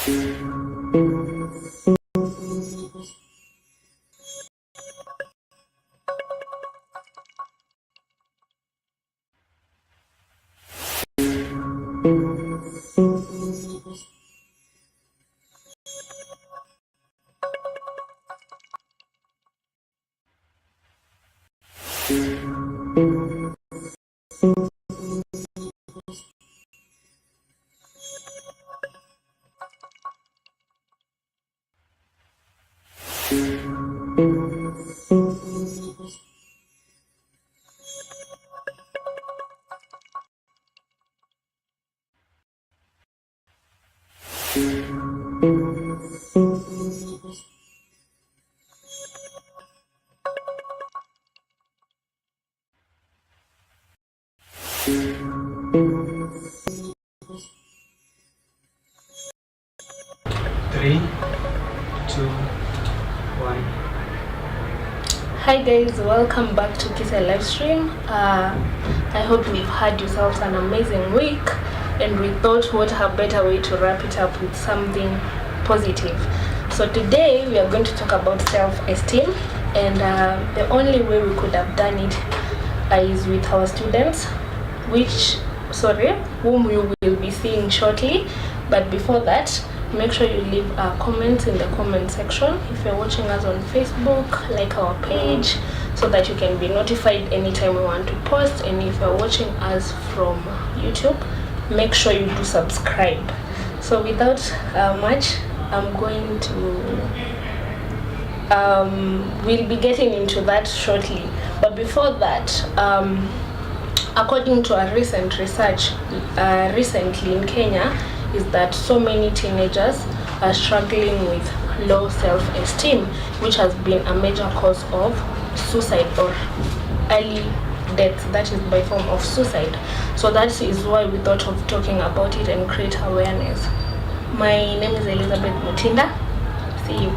Three, two, one. Hi guys, welcome back to KISE live stream. I hope you've had yourselves an amazing week, and we thought what a better way to wrap it up with something positive. So today we are going to talk about self-esteem, and the only way we could have done it is with our students, whom you will be seeing shortly. But before that, make sure you leave comments in the comment section. If you're watching us on Facebook, like our page so that you can be notified anytime we want to post. And if you're watching us from YouTube, make sure you do subscribe. So without much, I'm going to we'll be getting into that shortly. But before that, according to a recent research recently in Kenya, is that so many teenagers are struggling with low self-esteem, which has been a major cause of suicide or early death, that is by form of suicide. So that is why we thought of talking about it and create awareness. My name is Elizabeth Mutinda. See you.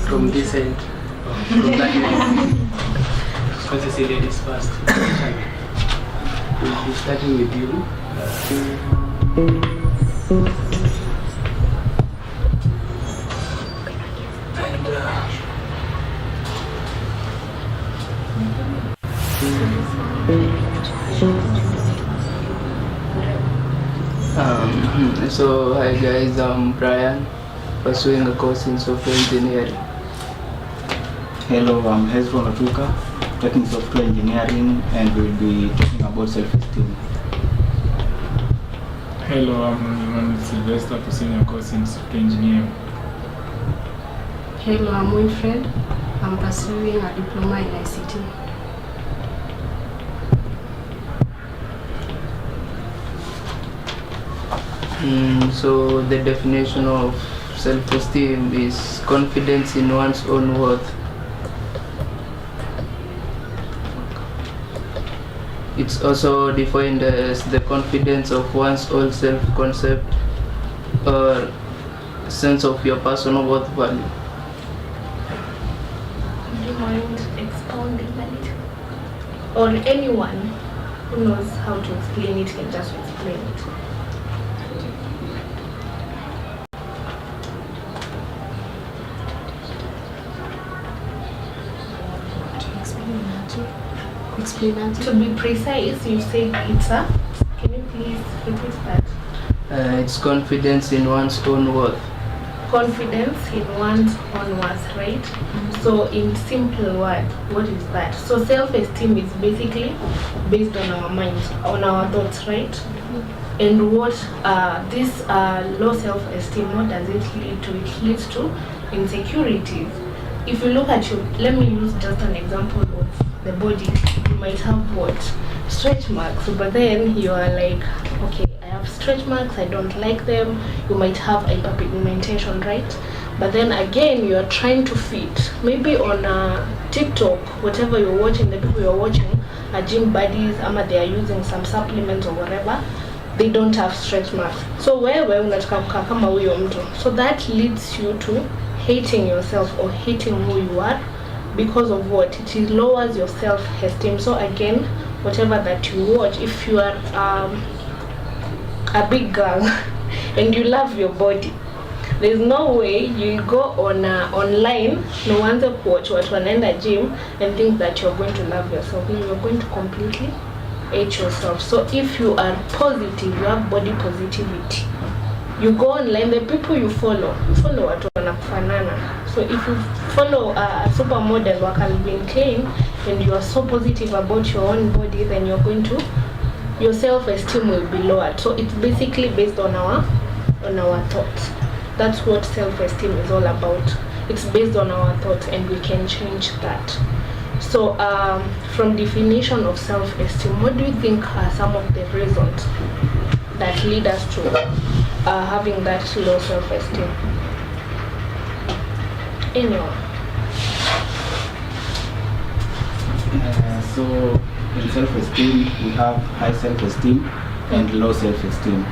From this end, from that end. Because you see ladies first. We'll be starting with you. So hi guys, I'm Brian, pursuing a course in software engineering. Hello, I'm Hezron Otuka, taking software engineering, and we'll be talking about self-esteem. Hello, I'm Emmanuel Sylvester, pursuing a course in software engineering. Hello, I'm Winfred. I'm pursuing a diploma in ICT. So the definition of self-esteem is confidence in one's own worth. It's also defined as the confidence of one's own self-concept or sense of your personal worth value. Do you mind expounding a little? Or anyone who knows how to explain it can just explain it. To be precise, you said pizza. Can you please repeat that? It's confidence in one's own worth. Confidence in one's own worth, right? So in simple words, what is that? So self-esteem is basically based on our minds, on our thoughts, right? And what this low self-esteem, what does it lead to? It leads to insecurities. If you look at you, let me use just an example of the body. You might have what? Stretch marks, but then you are like, okay, I have stretch marks, I don't like them. You might have hyperpigmentation, right? But then again, you are trying to fit. Maybe on TikTok, whatever you're watching, the people you're watching are gym buddies, they are using some supplements or whatever. They don't have stretch marks. So wewe unataka kukaa kama huyo mtu. So that leads you to hating yourself or hating who you are because of what? It lowers your self-esteem. So again, whatever that you watch, if you are a big girl and you love your body, there's no way you'll go on online no one's watch what wanaenda gym and think that you're going to love yourself. No, you're going to completely hate yourself. So if you are positive, you have body positivity, you go online, the people you follow watu wanafanana. So if you follow a supermodel wa Calvin Klein and you are so positive about your own body, then you're going to, your self-esteem will be lowered. So it's basically based on our thoughts. That's what self-esteem is all about. It's based on our thoughts, and we can change that. So from definition of self-esteem, what do you think are some of the reasons that lead us to having that low self-esteem? Anyone? So in self-esteem, we have high self-esteem and low self-esteem.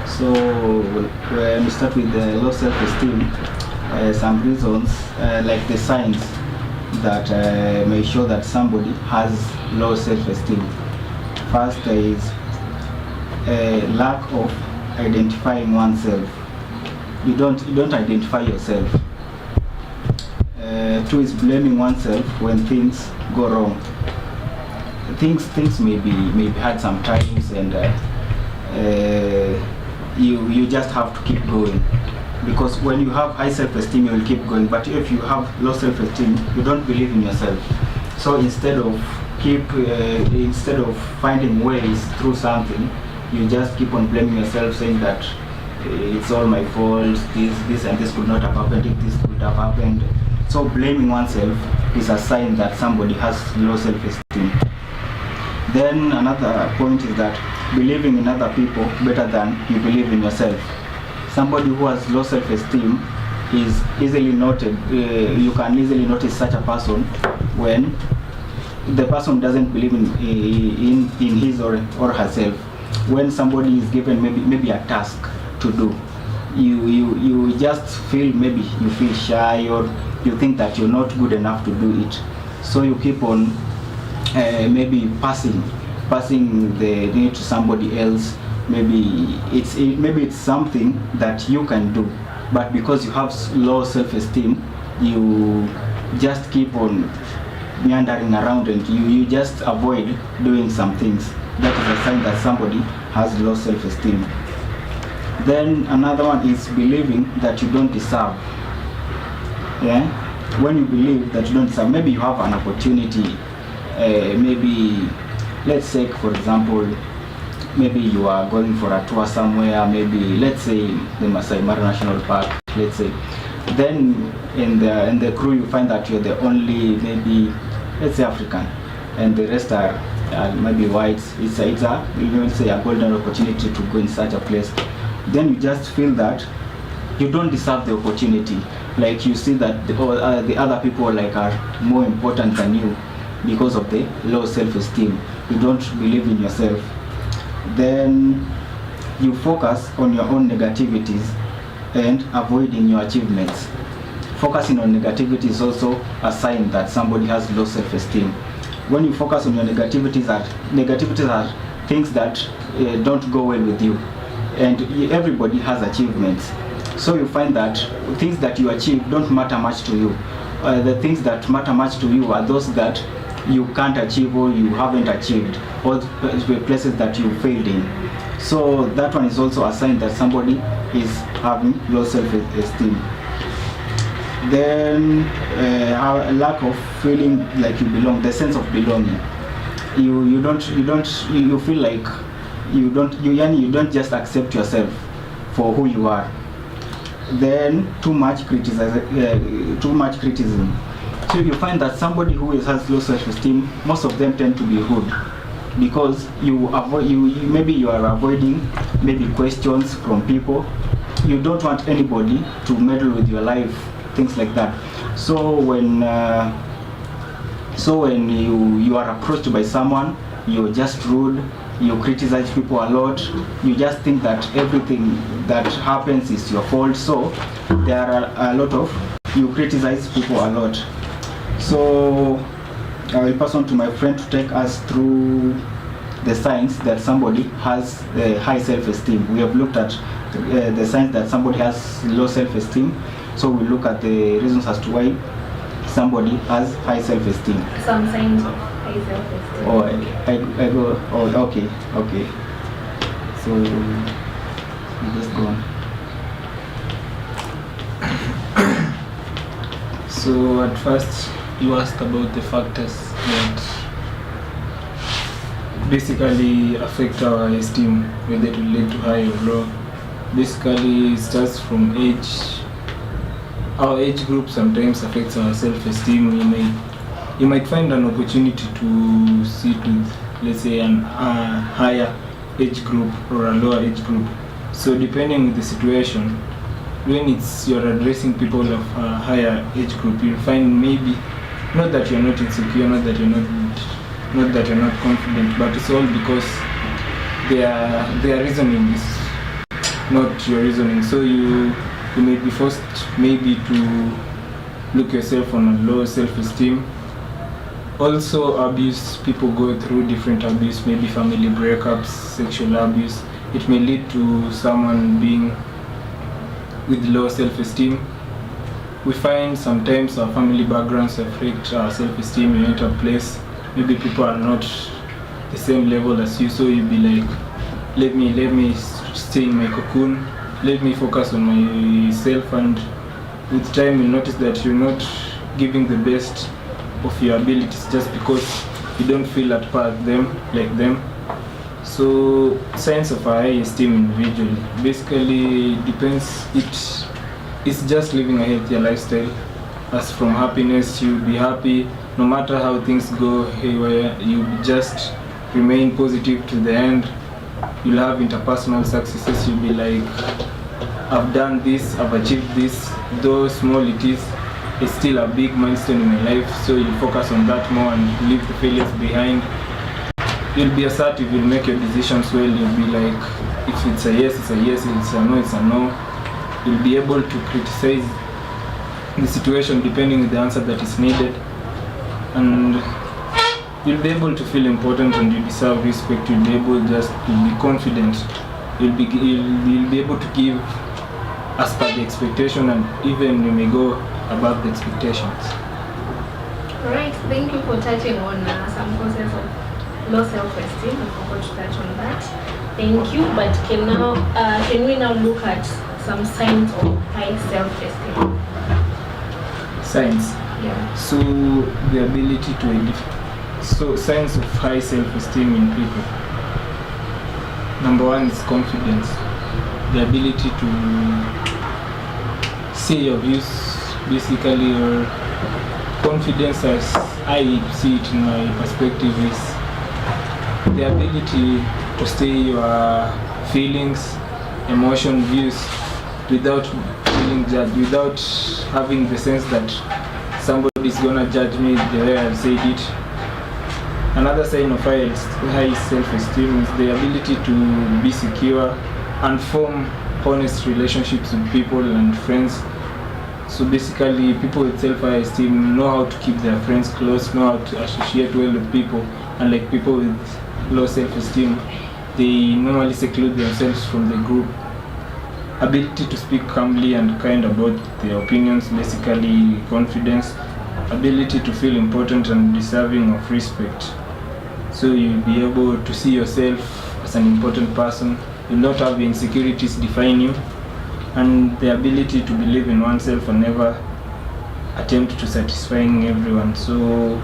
So when we start with the low self-esteem, some reasons like the signs that may show that somebody has low self-esteem. First is a lack of identifying oneself. You don't identify yourself. Two is blaming oneself when things go wrong. Things may be hard sometimes, and you just have to keep going, because when you have high self-esteem, you will keep going. But if you have low self-esteem, you don't believe in yourself. So instead of finding ways through something, you just keep on blaming yourself, saying that it's all my fault, this and this could not have happened if this could have happened. So blaming oneself is a sign that somebody has low self-esteem. Then another point is that believing in other people better than you believe in yourself. Somebody who has low self-esteem is easily noted. You can easily notice such a person when the person doesn't believe in his or herself. When somebody is given maybe a task to do, you just feel, maybe you feel shy, or you think that you're not good enough to do it. So you keep on maybe passing the need to somebody else. Maybe it's something that you can do, but because you have low self-esteem, you just keep on meandering around, and you just avoid doing some things. That is a sign that somebody has low self-esteem. Then another one is believing that you don't deserve. Yeah, when you believe that you don't deserve, maybe you have an opportunity. Maybe, let's say, for example, maybe you are going for a tour somewhere, maybe let's say the Masai Mara National Park, let's say. Then in the crew you find that you're the only, maybe, let's say, African, and the rest are maybe whites. It's a golden opportunity to go in such a place. Then you just feel that you don't deserve the opportunity. Like you see that the other people are more important than you because of the low self-esteem. You don't believe in yourself. Then you focus on your own negativities and avoiding your achievements. Focusing on negativity is also a sign that somebody has low self-esteem. When you focus on your negativities are things that don't go well with you, and everybody has achievements. So you find that things that you achieve don't matter much to you. The things that matter much to you are those that you can't achieve or you haven't achieved, or the places that you failed in. So that one is also a sign that somebody is having low self-esteem. Then a lack of feeling like you belong, the sense of belonging. You feel like you don't just accept yourself for who you are. Then too much criticism. So you find that somebody who has low self-esteem, most of them tend to be rude, because maybe you are avoiding maybe questions from people. You don't want anybody to meddle with your life, things like that. So when you are approached by someone, you're just rude, you criticize people a lot, you just think that everything that happens is your fault. So there are a lot of, you criticize people a lot. So I will pass on to my friend to take us through the signs that somebody has high self-esteem. We have looked at the signs that somebody has low self-esteem. So we look at the reasons as to why somebody has high self-esteem. Some signs of high self-esteem. Oh, I go. Oh, okay. So you just go on. So at first you asked about the factors that basically affect our esteem, whether it will lead to high or low. Basically it starts from age. Our age group sometimes affects our self-esteem. You might find an opportunity to sit with, let's say, a higher age group or a lower age group. So depending on the situation, when you're addressing people of a higher age group, you'll find maybe not that you're not insecure, not that you're not confident, but it's all because their reasoning is not your reasoning. So you may be forced maybe to look yourself on a low self-esteem. Also abuse, people go through different abuse, maybe family breakups, sexual abuse. It may lead to someone being with low self-esteem. We find sometimes our family backgrounds affect our self-esteem. You enter a place, maybe people are not the same level as you, so you'll be like, let me stay in my cocoon, let me focus on myself, and with time you'll notice that you're not giving the best of your abilities just because you don't feel at par like them. So signs of a high esteem individually, basically depends, it's just living a healthier lifestyle. As from happiness, you'll be happy no matter how things go haywire, you just remain positive to the end. You'll have interpersonal successes, you'll be like, I've done this, I've achieved this, though small it is, it's still a big milestone in my life, so you focus on that more and leave the failures behind. You'll be assertive, you'll make your decisions well, you'll be like, if it's a yes, it's a yes, if it's a no, it's a no. You'll be able to criticize the situation depending on the answer that is needed, and you'll be able to feel important and you deserve respect. You'll be able just to be confident. You'll be able to give as per the expectation, and even you may go above the expectations. Alright, thank you for touching on some causes of low self-esteem. I forgot to touch on that. Thank you, but can we now look at some signs of high self-esteem? Signs. Yeah. So the ability to identify. So signs of high self-esteem in people. Number one is confidence. The ability to say your views, basically, or confidence as I see it in my perspective is the ability to say your feelings, emotion, views without feeling judged, without having the sense that somebody is gonna judge me the way I've said it. Another sign of high self-esteem is the ability to be secure and form honest relationships with people and friends. So basically, people with self-esteem know how to keep their friends close, know how to associate well with people, unlike people with low self-esteem, they normally seclude themselves from the group. Ability to speak calmly and kind about their opinions, basically confidence. Ability to feel important and deserving of respect. So you'll be able to see yourself as an important person. You'll not have insecurities define you. And the ability to believe in oneself and never attempt to satisfying everyone. So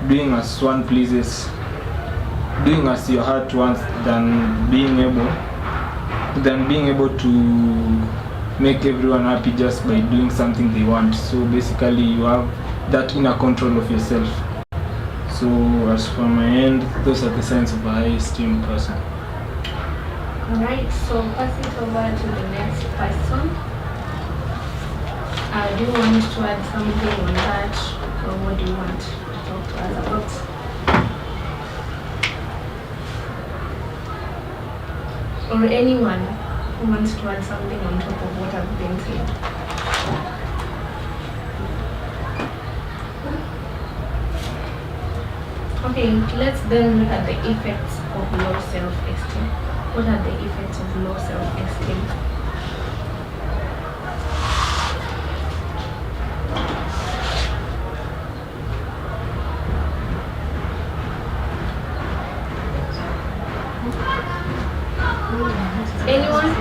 doing as one pleases, doing as your heart wants, than being able to make everyone happy just by doing something they want. So basically you have that inner control of yourself. So as for my end, those are the signs of a high esteem person. Alright, so pass it over to the next person. Do you want to add something on that, or what do you want to talk to us about? Or anyone who wants to add something on top of what I've been saying? Okay, let's then look at the effects of low self-esteem. What are the effects of low self-esteem? Anyone?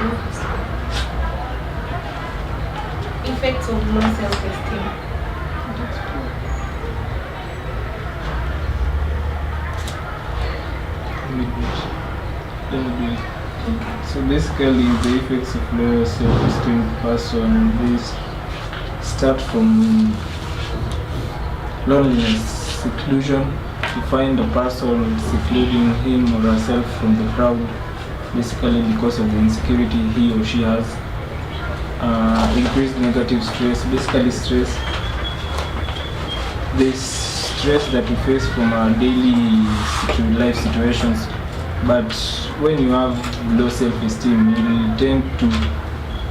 Effects of low self-esteem. So basically the effects of low self-esteem person, these start from loneliness, seclusion. You find a person secluding him or herself from the crowd, basically because of the insecurity he or she has. Increased negative stress, basically stress. This stress that we face from our daily life situations, but when you have low self-esteem, you tend to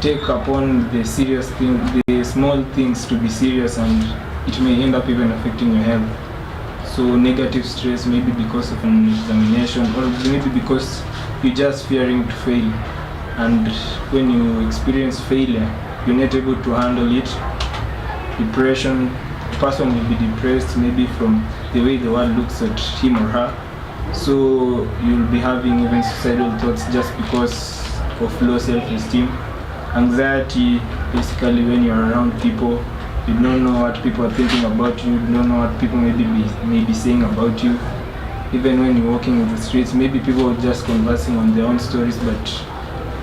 take upon the serious thing, the small things to be serious, and it may end up even affecting your health. So negative stress, maybe because of an examination, or maybe because you're just fearing to fail, and when you experience failure, you're not able to handle it. Depression, the person will be depressed maybe from the way the world looks at him or her, so you'll be having even suicidal thoughts just because of low self-esteem. Anxiety, basically when you're around people, you don't know what people are thinking about you, you don't know what people may be saying about you. Even when you're walking in the streets, maybe people are just conversing on their own stories, but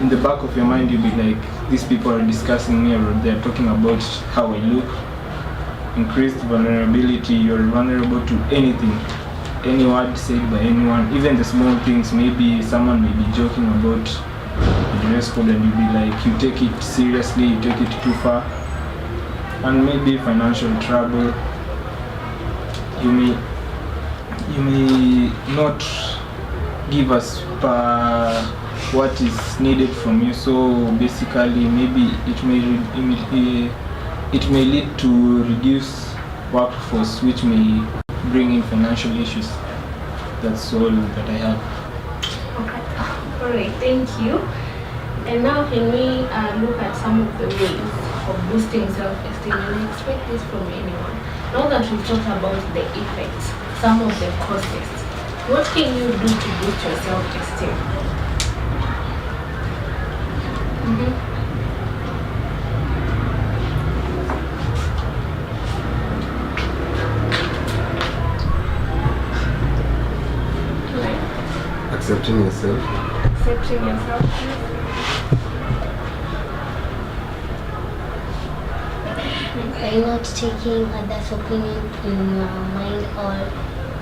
in the back of your mind you'll be like, these people are discussing me, or they're talking about how I look. Increased vulnerability, you're vulnerable to anything, any word said by anyone, even the small things. Maybe someone may be joking about the dress code and you'll be like, you take it seriously, you take it too far. And maybe financial trouble, you may not give us what is needed from you. So basically maybe it may lead to reduced workforce, which may bring in financial issues. That's all that I have. Okay. Alright, thank you. And now can we look at some of the ways of boosting self-esteem, and I expect this from anyone. Now that we've talked about the effects, some of the causes, what can you do to boost your self-esteem? Accepting yourself. Accepting yourself. By not taking others' opinion in your mind, or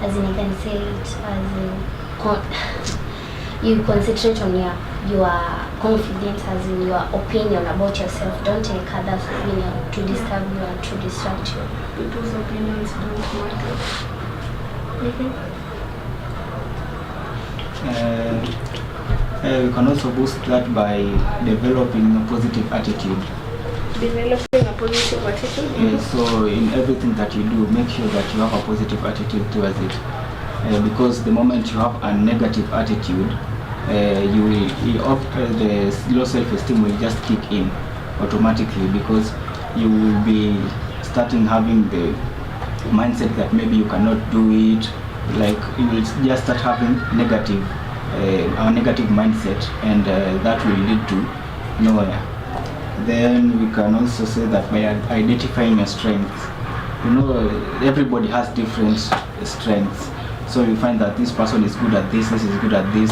as in I can say it as you concentrate on your confidence, as in your opinion about yourself. Don't take others' opinion to disturb you and to distract you. People's opinions don't matter. We can also boost that by developing a positive attitude. Developing a positive attitude? So in everything that you do, make sure that you have a positive attitude towards it. Because the moment you have a negative attitude, the low self-esteem will just kick in automatically, because you will be starting having the mindset that maybe you cannot do it. Like you will just start having a negative mindset, and that will lead to nowhere. Then we can also say that by identifying your strengths, everybody has different strengths. So you find that this person is good at this is good at this.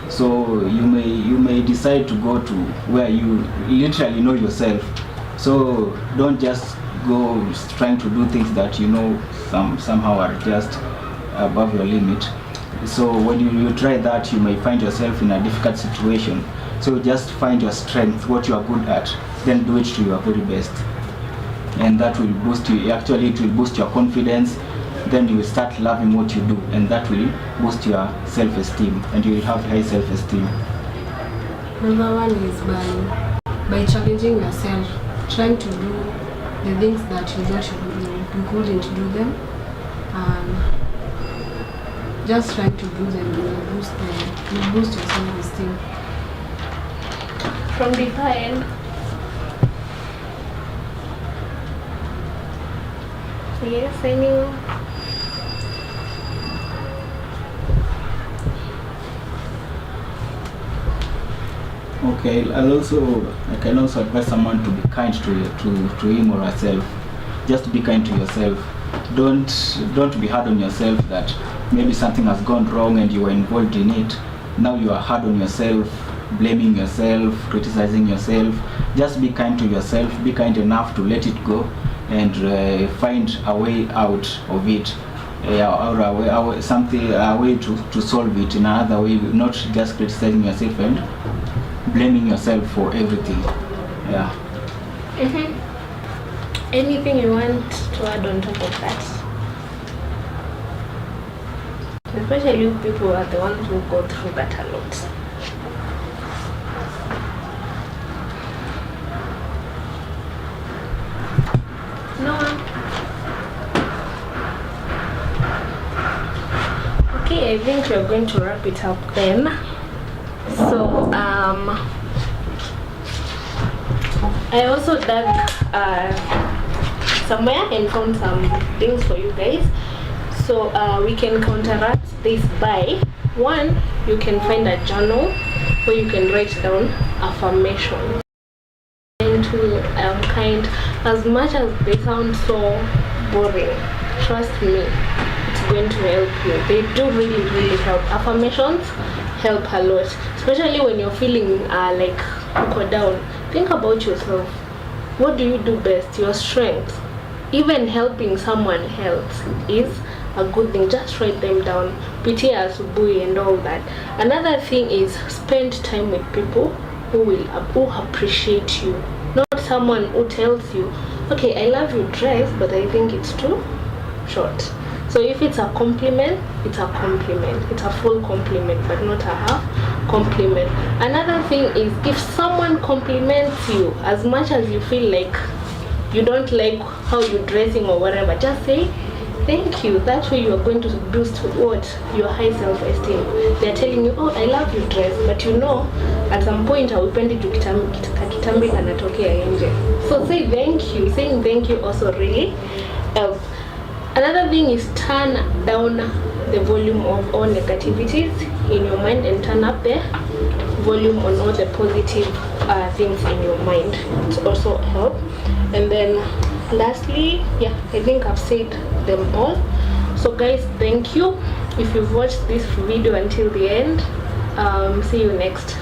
So you may decide to go to where you literally know yourself. So don't just go trying to do things that somehow are just above your limit. So when you try that, you may find yourself in a difficult situation. So just find your strength, what you are good at, then do it to your very best, and that will boost you. Actually, it will boost your confidence. Then you will start loving what you do, and that will boost your self-esteem, and you will have high self-esteem. Number one is by challenging yourself, trying to do the things that you don't you couldn't do them, just trying to do them will boost your self-esteem. From the far end. Yes, I knew. Okay, I can also advise someone to be kind to him or herself. Just be kind to yourself. Don't be hard on yourself that maybe something has gone wrong and you were involved in it. Now you are hard on yourself, blaming yourself, criticizing yourself. Just be kind to yourself. Be kind enough to let it go and find a way out of it, or a way to solve it in another way, not just criticizing yourself and blaming yourself for everything. Yeah. Anything you want to add on top of that? Especially if people are the ones who go through that a lot. No one? Okay, I think we're going to wrap it up then. So I also dug somewhere and found some things for you guys. So we can counteract this by, one, you can find a journal where you can write down affirmations. And to kind, as much as they sound so boring, trust me, it's going to help you. They do really help. Affirmations help a lot, especially when you're feeling like go down. Think about yourself. What do you do best? Your strength. Even helping someone else is a good thing. Just write them down. Pitia asubuhi and all that. Another thing is spend time with people who appreciate you. Not someone who tells you, okay, I love your dress, but I think it's too short. So if it's a compliment, it's a compliment. It's a full compliment, but not a half compliment. Another thing is, if someone compliments you, as much as you feel like you don't like how you're dressing or whatever, just say thank you. That way you are going to boost what? Your high self-esteem. They're telling you, oh, I love your dress, but at some point haupendi kitambi kanatokea nje. So say thank you. Saying thank you also really helps. Another thing is turn down the volume of all negativities in your mind and turn up the volume on all the positive things in your mind. It also helps. And then lastly, yeah, I think I've said them all. So guys, thank you if you've watched this video until the end. See you next